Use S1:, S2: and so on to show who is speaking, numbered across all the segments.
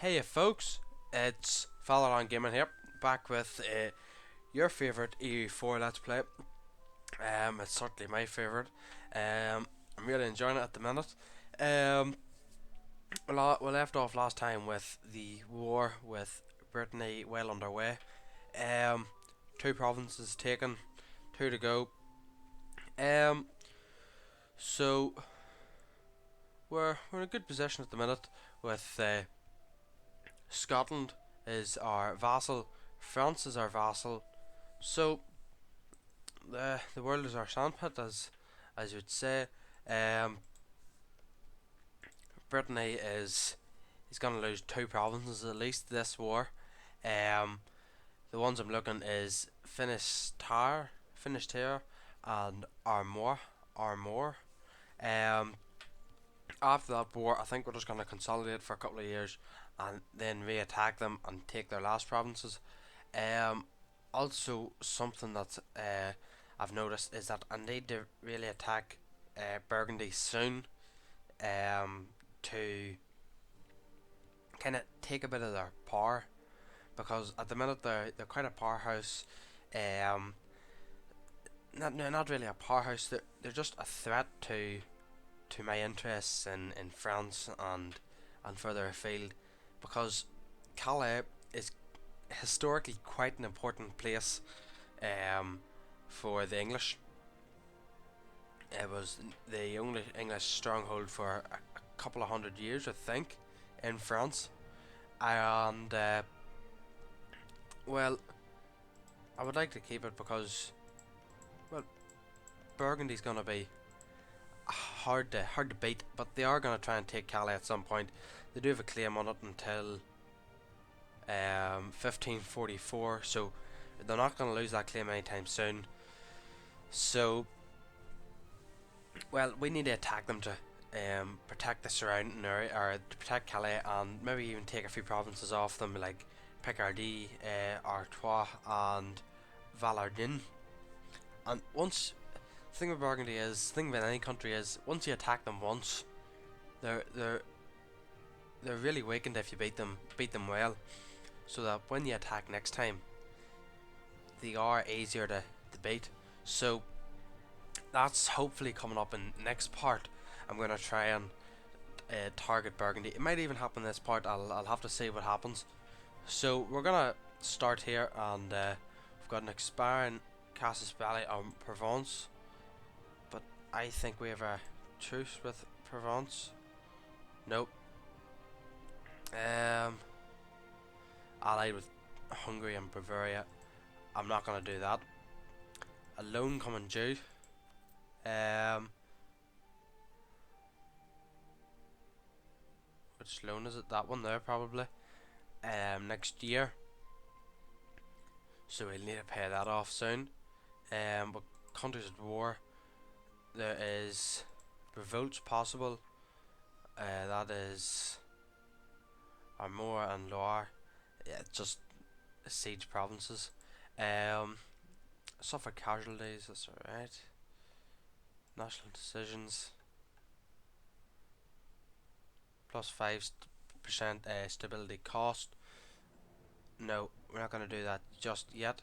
S1: Hey folks, it's Valorant Gaming here, back with your favourite EU4 Let's Play. It's certainly my favourite. I'm really enjoying it at the minute. Um, we left off last time with the war with Brittany well underway. Um, two provinces taken, two to go. Um, so we're in a good position at the minute with Scotland is our vassal, France is our vassal, so the world is our sandpit, as you would say. Um, Brittany is going to lose two provinces at least this war. Um, the ones I'm looking is Finisterre, and Armor. Um, After that war, I think we're just going to consolidate for a couple of years and then re-attack them and take their last provinces. Um, Also, something that I've noticed is that I need to really attack Burgundy soon, um, to kind of take a bit of their power, because at the minute they're quite a powerhouse. Um, not really a powerhouse. They're just a threat to my interests in France and further afield, because Calais is historically quite an important place um, for the English. It was the only English stronghold for a couple of hundred years, I think, in France. And well, I would like to keep it because, well, Burgundy's gonna be hard to beat, but they are gonna try and take Calais at some point. They do have a claim on it until 1544, so they're not going to lose that claim anytime soon. So, well, we need to attack them to protect the surrounding area, or to protect Calais, and maybe even take a few provinces off them, like Picardy, Artois, and Valardin. And once, the thing with Burgundy is, the thing with any country is, once you attack them once, they're they're they're really weakened if you beat them well, so that when you attack next time, they are easier to beat. So that's hopefully coming up in next part. I'm going to try and target Burgundy. It might even happen this part. I'll have to see what happens. So we're going to start here, and we've got an expiring Casus Belli on Provence, but I think we have a truce with Provence. Nope. Allied with Hungary and Bavaria. I'm not gonna do that. A loan coming due. Which loan is it? That one there, probably. Next year. So we'll need to pay that off soon. But countries at war. There is revolts possible. That is Armor and Loire. Yeah, just siege provinces. Um, Suffer casualties. That's alright. National decisions. Plus 5% stability cost. No, we're not going to do that just yet.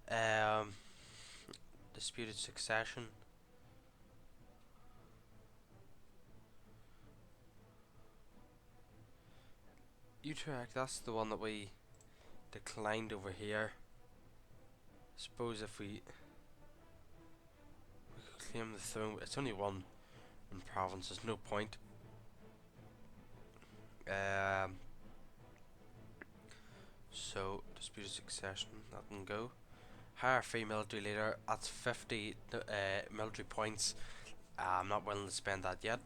S1: Um, Disputed succession. Utrecht, that's the one that we declined over here. Suppose if we could claim the throne, it's only one province, there's no point. So disputed succession, that can go. Hire free military leader, that's 50 military points. I'm not willing to spend that yet.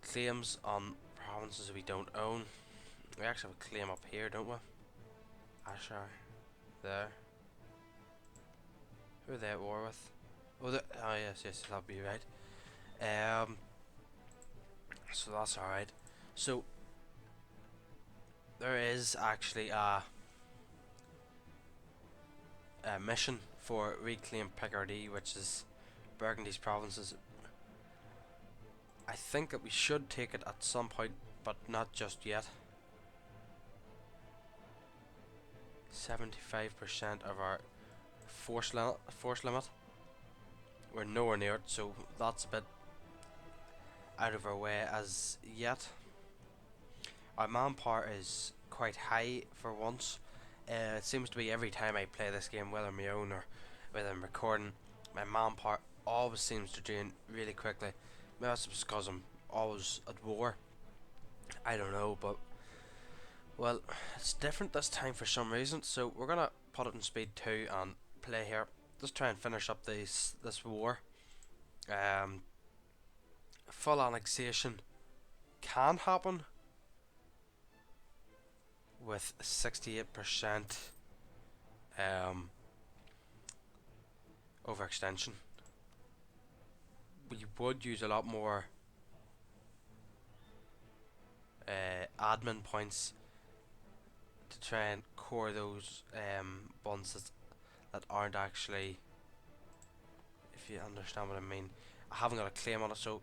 S1: Claims on provinces we don't own. We actually have a claim up here, don't we? Ashar, there. Who are they at war with? Oh, yes, that'll be right. So that's alright. So there is actually a mission for reclaim Picardy, which is Burgundy's provinces. I think that we should take it at some point, but not just yet. 75% of our force limit. We're nowhere near it, so that's a bit out of our way as yet. Our manpower is quite high for once. It seems to be every time I play this game, whether I'm my own or whether I'm recording, my manpower always seems to drain really quickly. Maybe that's because I'm always at war. I don't know, but well, it's different this time for some reason. So we're gonna put it in speed 2 and play here. Just try and finish up this war. Um, Full annexation can happen with 68% overextension. We would use a lot more admin points to try and core those ones that aren't actually, if you understand what I mean. I haven't got a claim on it, so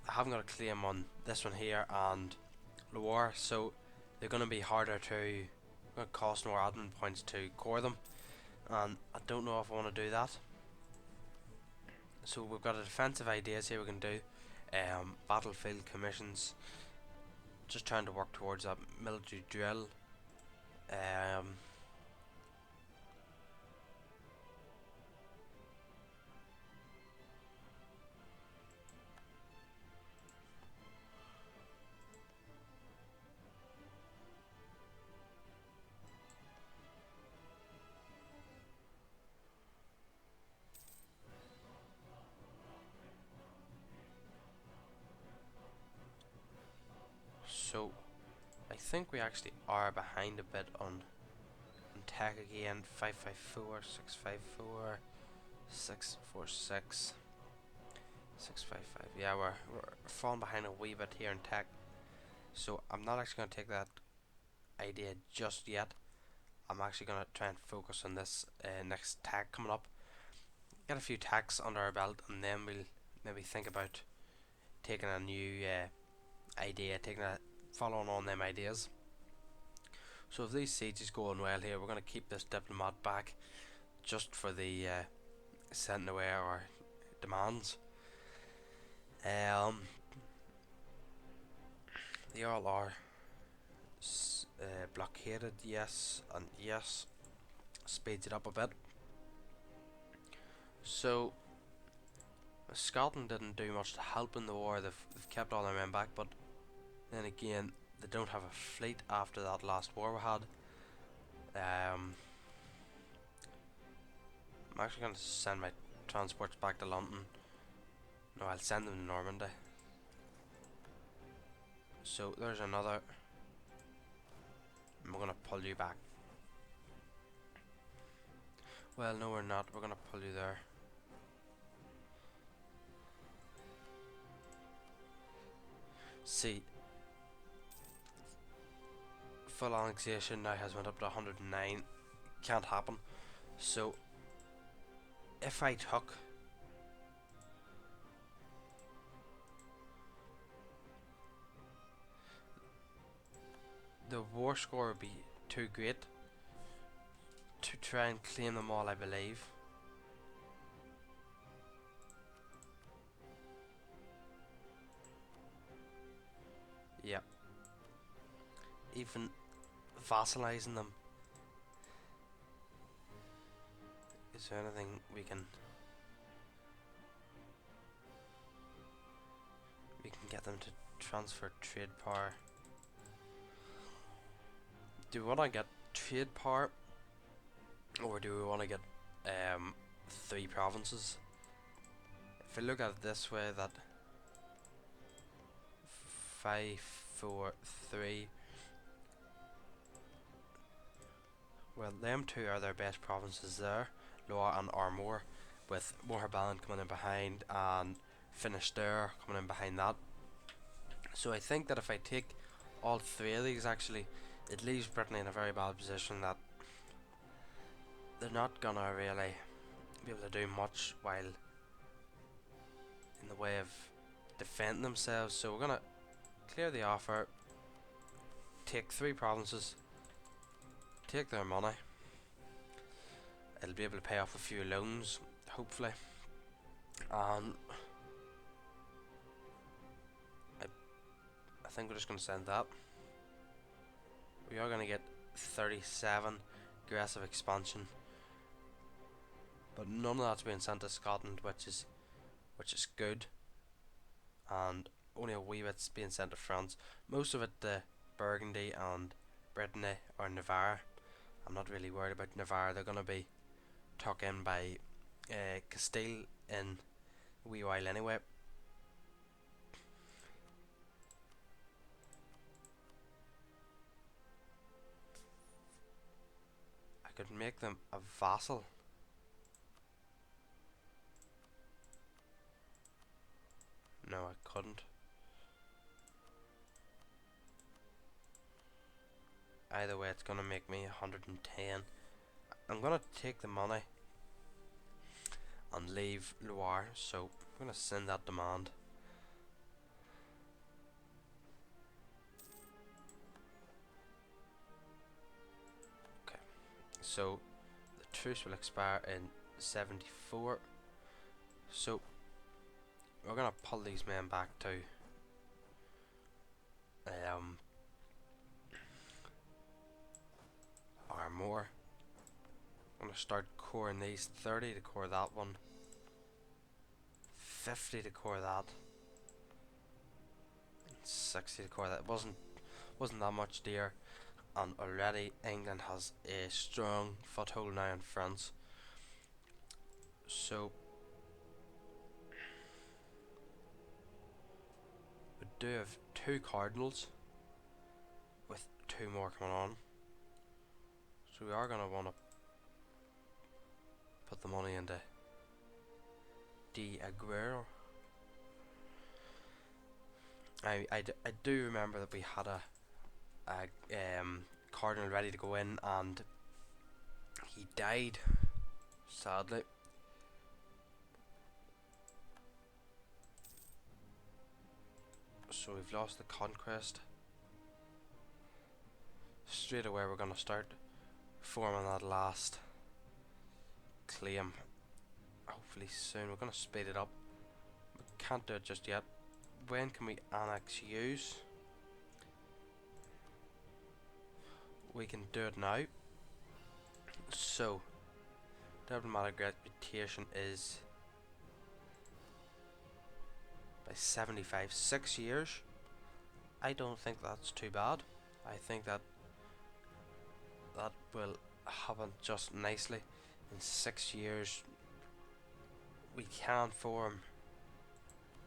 S1: I haven't got a claim on this one here and Loire, so they're going to be harder to, going to cost more admin points to core them, and I don't know if I want to do that. So we've got a defensive ideas here we can do, battlefield commissions, just trying to work towards that military drill. So I think we actually are behind a bit on tech again. 554, 654, 646, 655. Yeah, we're falling behind a wee bit here in tech. So I'm not actually going to take that idea just yet. I'm actually going to try and focus on this next tech coming up. Get a few techs under our belt, and then we'll maybe think about taking a new idea, following on them ideas. So if these sieges going well here, we're going to keep this diplomat back just for the sending away our demands. They all are blockaded, yes, and yes. Speeds it up a bit. So Scotland didn't do much to help in the war. They've kept all their men back, but then again, they don't have a fleet after that last war we had. I'm actually going to send my transports back to London. No, I'll send them to Normandy. So there's another. And we're going to pull you back. Well, no, we're not. We're going to pull you there. See, full annexation now has went up to 109. Can't happen. So if I took the war score would be too great to try and claim them all, I believe. Yep. Even vassalizing them. Is there anything we can get them to transfer trade power? Do we want to get trade power, or do we want to get 3 provinces? If we look at it this way, that 5, 4, 3. Well, them 2 are their best provinces there, Loire and Armor, with Moherbalan coming in behind and Finisterre coming in behind that. So I think that if I take all 3 of these, actually, it leaves Brittany in a very bad position that they're not gonna really be able to do much while in the way of defending themselves. So we're gonna clear the offer, take 3 provinces, take their money. It'll be able to pay off a few loans, hopefully. And I think we're just going to send that. We are going to get 37 aggressive expansion, but none of that's being sent to Scotland, which is good, and only a wee bit's being sent to France. Most of it to Burgundy and Brittany or Navarre. I'm not really worried about Navarre. They're going to be tucked in by Castile in a wee while anyway. I could make them a vassal. No, I couldn't. Either way, it's gonna make me 110. I'm gonna take the money and leave Loire, so I'm gonna send that demand. Okay, so the truce will expire in 74. So we're gonna pull these men back to Armor. I'm gonna start coring these. 30 to core that one, 50 to core that, and 60 to core that. It wasn't that much dear, and already England has a strong foothold now in France. So we do have 2 cardinals with 2 more coming on, so we are going to want to put the money into Aguero. I do remember that we had a cardinal ready to go in, and he died, sadly. So we've lost the conquest. Straight away we're going to start forming that last claim, hopefully soon. We're going to speed it up. We can't do it just yet. When can we annex use? We can do it now. So diplomatic reputation is by 75, 6 years. I don't think that's too bad. I think that will happen just nicely. In 6 years we can form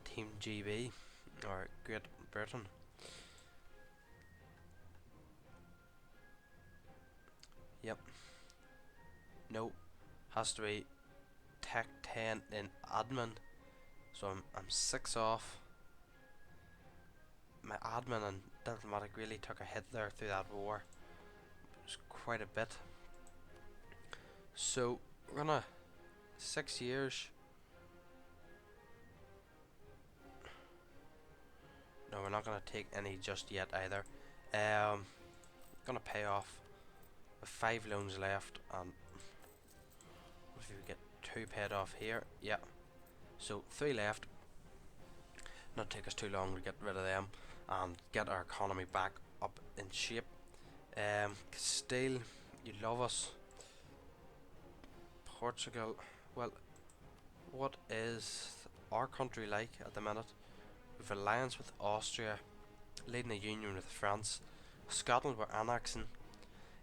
S1: Team GB or Great Britain. Yep. No, has to be Tech 10 in admin. So I'm 6 off. My admin and diplomatic really took a hit there through that war. It was quite a bit. So we're gonna 6 years. No, we're not gonna take any just yet either. Gonna pay off with 5 loans left, and if we get 2 paid off here, yeah. So 3 left. Not take us too long to get rid of them and get our economy back up in shape. Castile, you love us. Portugal, well, what is our country like at the minute? We've alliance with Austria, leading a union with France. Scotland we're annexing.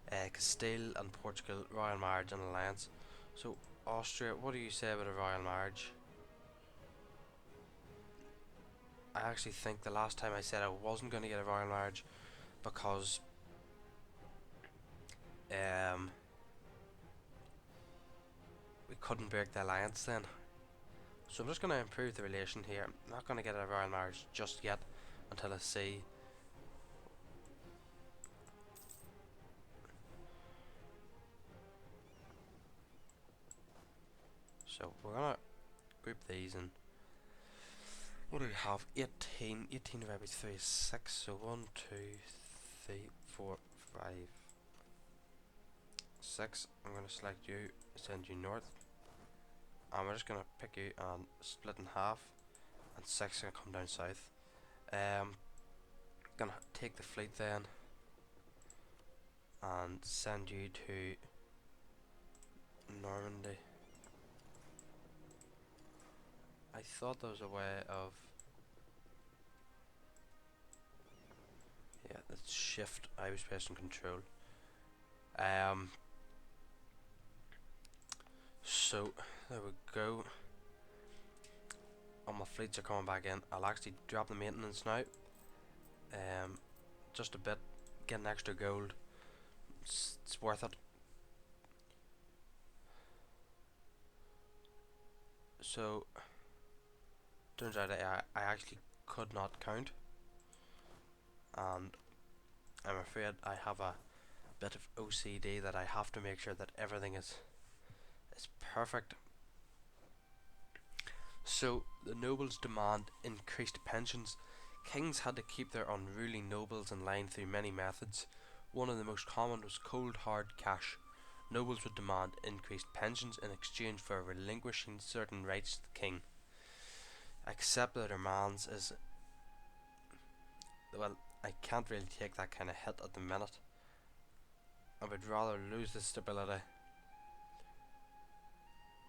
S1: Castile and Portugal, royal marriage and alliance. So Austria, what do you say about a royal marriage? I actually think the last time I said I wasn't going to get a royal marriage because we couldn't break the alliance then. So I'm just going to improve the relation here. I'm not going to get a royal marriage just yet until I see. So we're going to group these in. What do we have? 18 divided by 3 is 6. So 1, 2, 3, 4, 5, 6. I'm going to select you, send you north, and we're just going to pick you and split in half, and 6 is going to come down south. Gonna take the fleet then and send you to Normandy. I thought there was a way of, yeah, that's shift. I was pressing control. So there we go. All my fleets are coming back in. I'll actually drop the maintenance now. Just a bit, get an extra gold. It's worth it. So turns out I actually could not count, and I'm afraid I have a bit of OCD that I have to make sure that everything is perfect. So the nobles demand increased pensions. Kings had to keep their unruly nobles in line through many methods. One of the most common was cold hard cash. Nobles would demand increased pensions in exchange for relinquishing certain rights to the king. Accept their demands is, well, I can't really take that kind of hit at the minute. I would rather lose the stability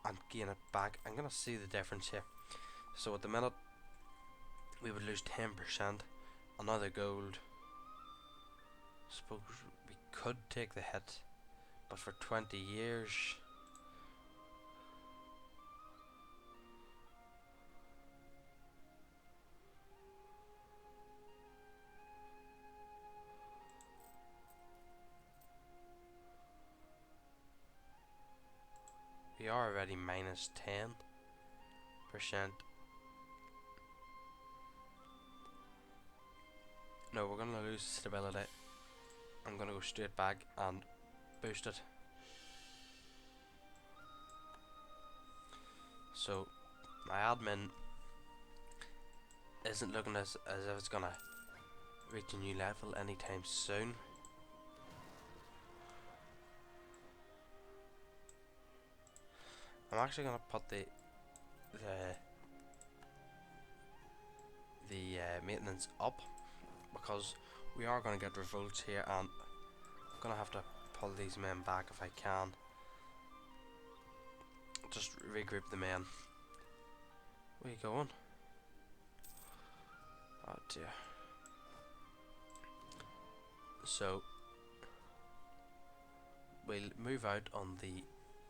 S1: and gain it back. I'm gonna see the difference here. So at the minute we would lose 10%. Another gold. Suppose we could take the hit, but for 20 years. We are already minus 10%. No, we're gonna lose stability. I'm gonna go straight back and boost it. So my admin isn't looking as if it's gonna reach a new level anytime soon. I'm actually gonna put the maintenance up, because we are gonna get revolts here, and I'm gonna have to pull these men back if I can. Just regroup the men. Where you going? Oh dear. So we'll move out on the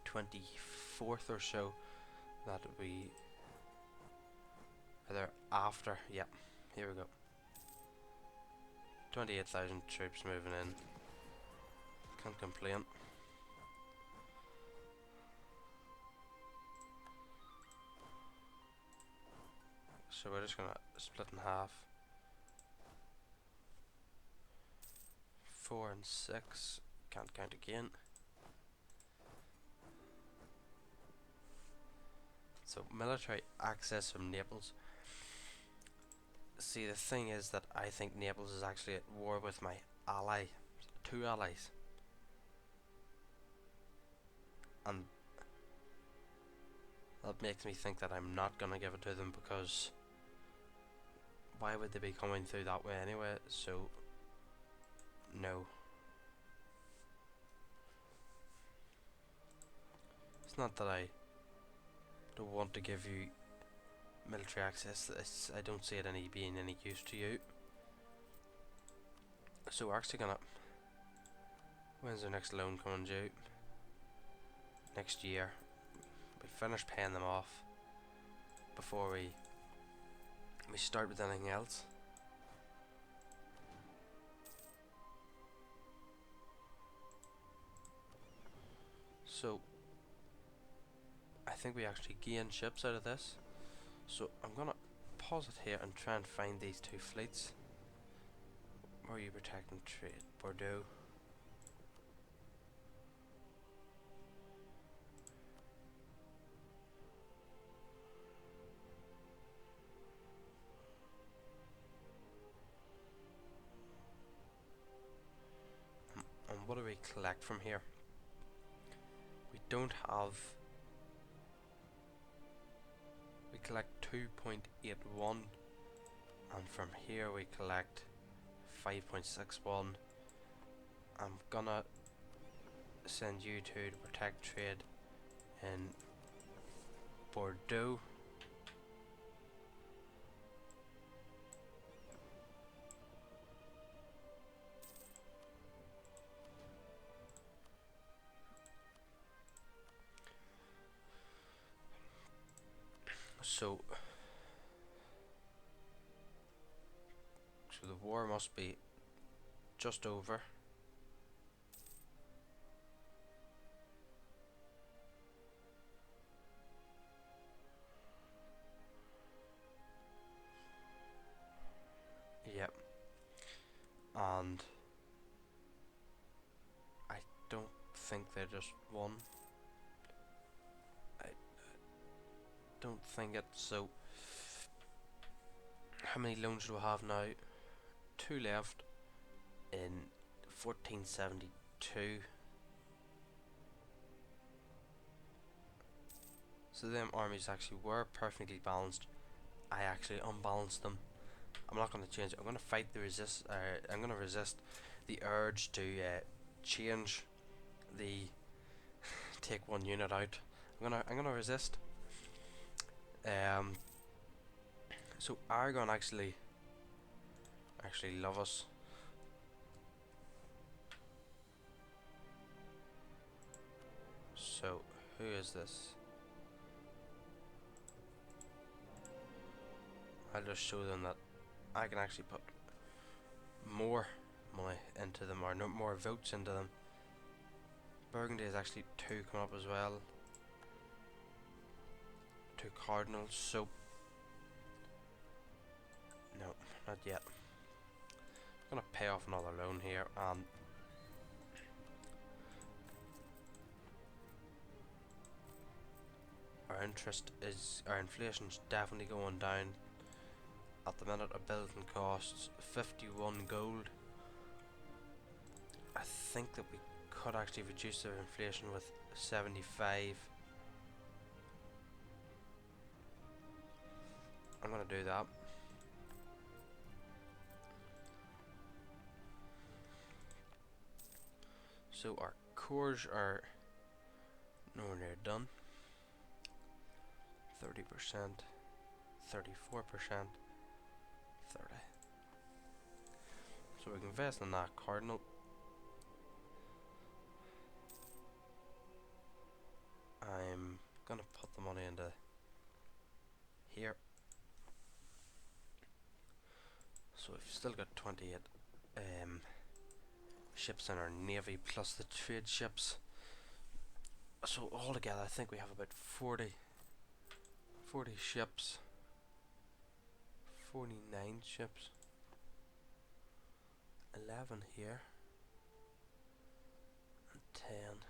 S1: 24th or so. That would be either after. Yeah, here we go. 28,000 troops moving in. Can't complain. So we're just gonna split in half. 4 and 6. Can't count again. So military access from Naples. See, the thing is that I think Naples is actually at war with my ally, 2 allies, and that makes me think that I'm not gonna give it to them, because why would they be coming through that way anyway? So no. It's not that I don't want to give you military access. I don't see it being any use to you. So we're actually gonna, when's the next loan coming due? Next year. We finish paying them off before we start with anything else. So I think we actually gain ships out of this. So I'm gonna pause it here and try and find these 2 fleets. Where are you protecting trade? Bordeaux. And what do we collect from here? don't have. We collect 2.81, and from here we collect 5.61. I'm gonna send you two to protect trade in Bordeaux. So the war must be just over. Yep. And I don't think they just won. I don't think it. So how many loans do we have now? 2 left in 1472. So them armies actually were perfectly balanced. I actually unbalanced them. I'm not going to change it. I'm going to fight the resist. I'm going to resist the urge to change the take one unit out. I'm gonna resist. So Aragon actually love us. So who is this? I'll just show them that I can actually put more money into them, or no more votes into them. Burgundy is actually 2 coming up as well. 2 cardinals, so no, not yet. I'm gonna pay off another loan here, and our inflation's definitely going down. At the minute, a building costs 51 gold. I think that we could actually reduce the inflation with 75. I'm gonna do that. So our cores are nowhere near done. 30%, 34%, 30. So we can invest in that cardinal. I'm gonna put the money into here. So we've still got 28 ships in our navy plus the trade ships. So altogether I think we have about 40 ships. 49 ships. 11 here. And 10.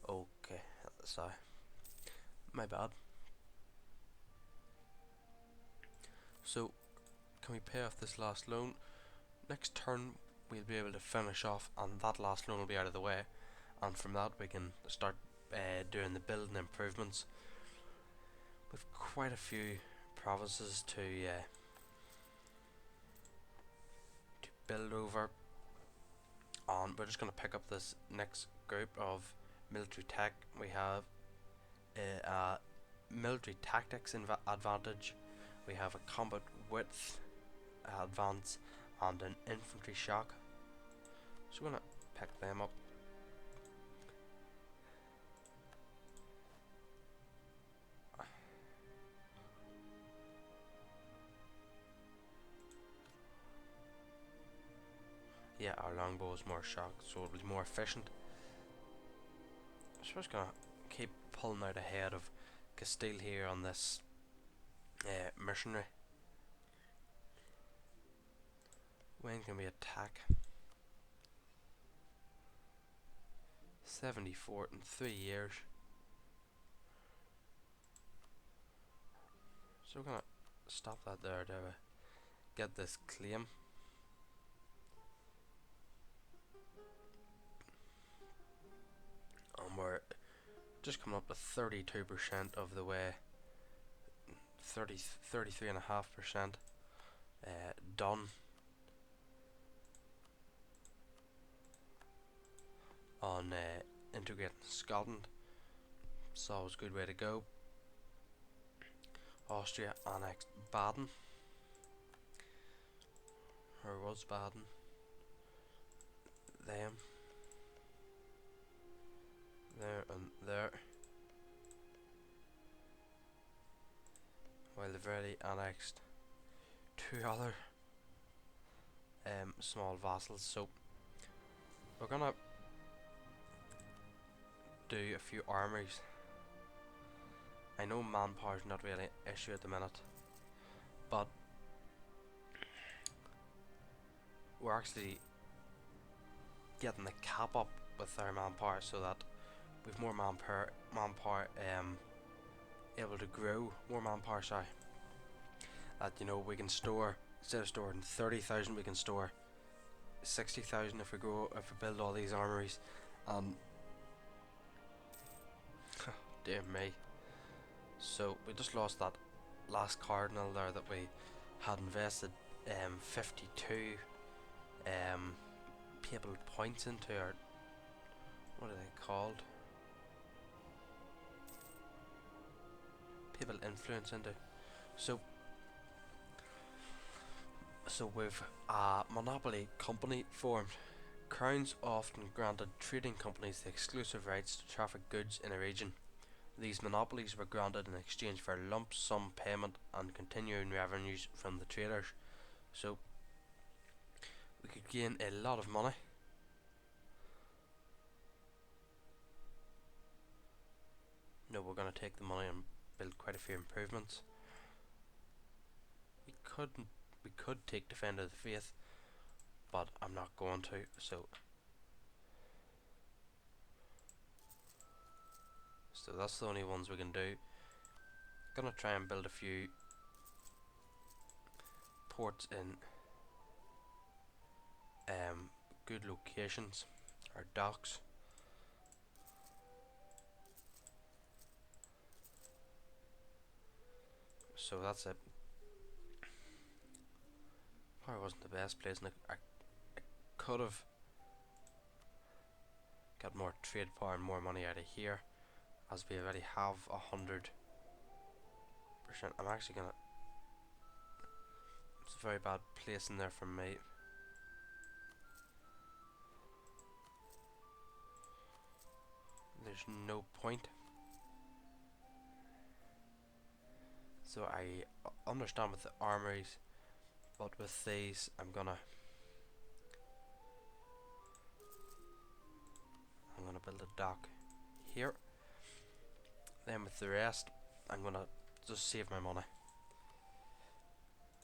S1: Okay, sorry. My bad. So, can we pay off this last loan? Next turn we'll be able to finish off, and that last loan will be out of the way, and from that we can start doing the building improvements. We've quite a few provinces to build over, and we're just going to pick up this next group of military tech. We have a military tactics advantage, we have a combat width advance, and an infantry shock. So we're going to pick them up. Yeah, our longbow is more shocked, so it'll be more efficient. So we're just gonna keep pulling out ahead of Castile here on this mercenary. When can we attack? 74 in 3 years. So we're gonna stop that there to get this claim. and we're just coming up to 32% of the way, 33.5% done on integrating Scotland. So it was a good way to go. Austria annexed Baden, or was Baden, them, there and there, while they've already annexed two other small vassals. So we're gonna do a few armories. I know manpower is not really an issue at the minute, but we're actually getting the cap up with our manpower so that we've more manpower able to grow more manpower. Sorry, that we can store, instead of storing 30,000, we can store 60,000 if we build all these armories. Dear me. So we just lost that last cardinal there that we had invested 52 papal points into, or what are they called? Papal influence into. So we've a monopoly company formed. Crowns often granted trading companies the exclusive rights to traffic goods in a region. These monopolies were granted in exchange for a lump sum payment and continuing revenues from the traders. So we could gain a lot of money. No, we're going to take the money and build quite a few improvements. We could take Defender of the Faith, but I'm not going to. So that's the only ones we can do. Gonna try and build a few ports in good locations, or docks. So that's it. Probably wasn't the best place, and I could have got more trade power and more money out of here, as we already have 100%. I'm actually gonna. It's a very bad place in there for me. There's no point. So I understand with the armories, but with these I'm gonna build a dock here. Then with the rest I'm gonna just save my money.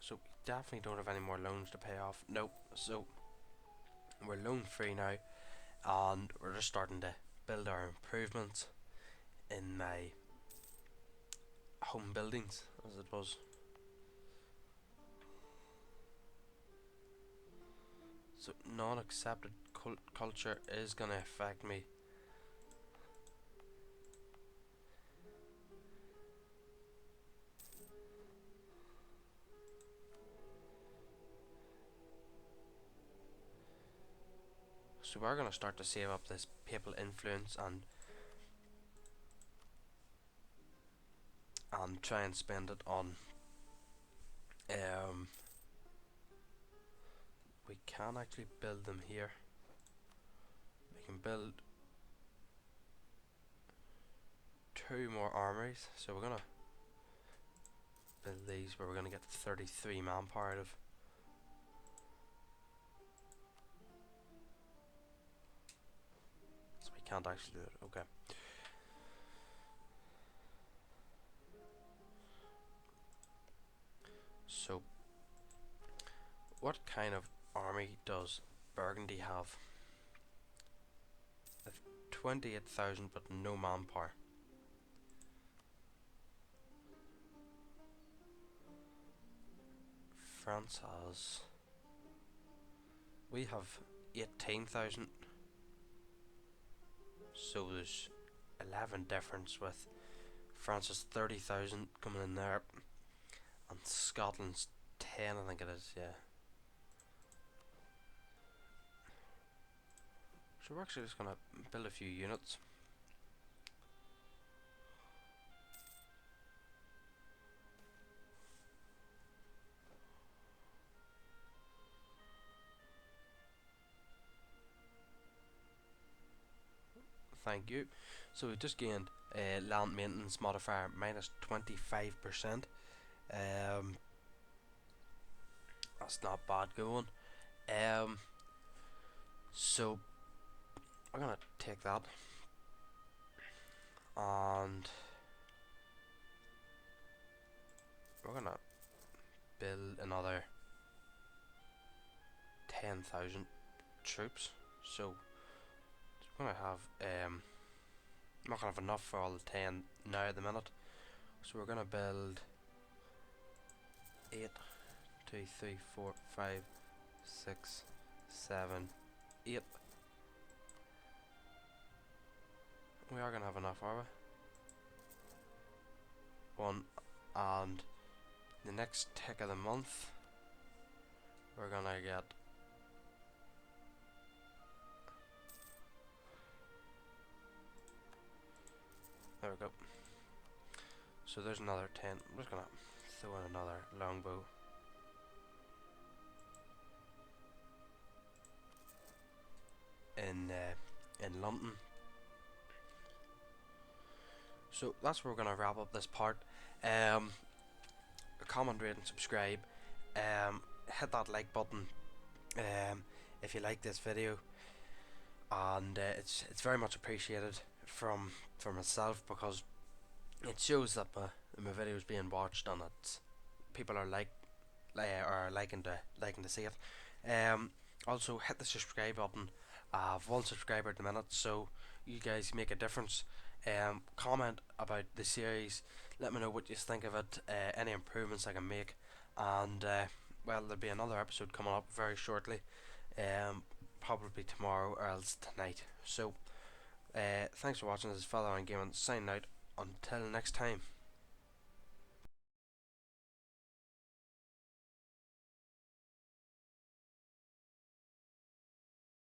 S1: So we definitely don't have any more loans to pay off. Nope. So we're loan free now, and we're just starting to build our improvements in my home buildings, as it was. So non-accepted culture is going to affect me. So we're going to start to save up this papal influence and try and spend it on we can actually build them here. We can build 2 more armories, so we're gonna build these where we're gonna get 33 manpower out of. So we can't actually do it. Okay. So what kind of army does Burgundy have? 28,000 but no manpower. France has. We have 18,000. So there's 11 difference with France's 30,000 coming in there, and Scotland's 10, I think it is, yeah. So we're actually just going to build a few units. Thank you. So we just gained land maintenance modifier minus 25%. That's not bad going. So I'm gonna take that and we're gonna build another 10,000 troops. So we're gonna have I'm not gonna have enough for all the 10 now at the minute. So we're gonna build 8, 2, 3, 4, 5, 6, 7, 8. We are gonna have enough, are we? One, and the next tick of the month we're gonna get there we go. So there's another 10. I'm just gonna throw in another longbow. In London. So that's where we're gonna wrap up this part. Comment, rate, and subscribe. Hit that like button if you like this video, and it's very much appreciated from myself, because it shows that my video is being watched and that people are liking to see it. Also hit the subscribe button. I have 1 subscriber at the minute, so you guys make a difference. Comment about the series. Let me know what you think of it. Any improvements I can make, and well, there'll be another episode coming up very shortly. Probably tomorrow or else tonight. So thanks for watching. This is Father and Gaming signing out. Until next time.